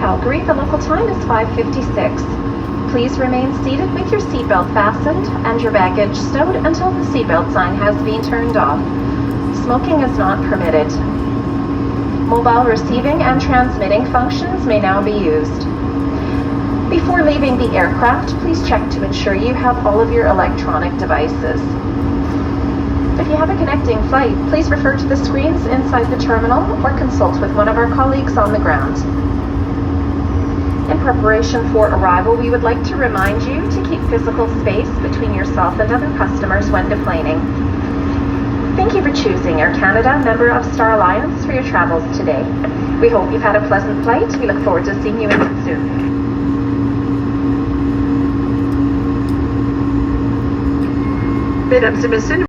Calgary, the local time is 5:56. Please remain seated with your seatbelt fastened and your baggage stowed until the seatbelt sign has been turned off. Smoking is not permitted. Mobile receiving and transmitting functions may now be used. Before leaving the aircraft, please check to ensure you have all of your electronic devices. If you have a connecting flight, please refer to the screens inside the terminal or consult with one of our colleagues on the ground. In preparation for arrival, we would like to remind you to keep physical space between yourself and other customers when deplaning. Thank you for choosing Air Canada, member of Star Alliance, for your travels today. We hope you've had a pleasant flight. We look forward to seeing you again soon. Mesdames et messieurs,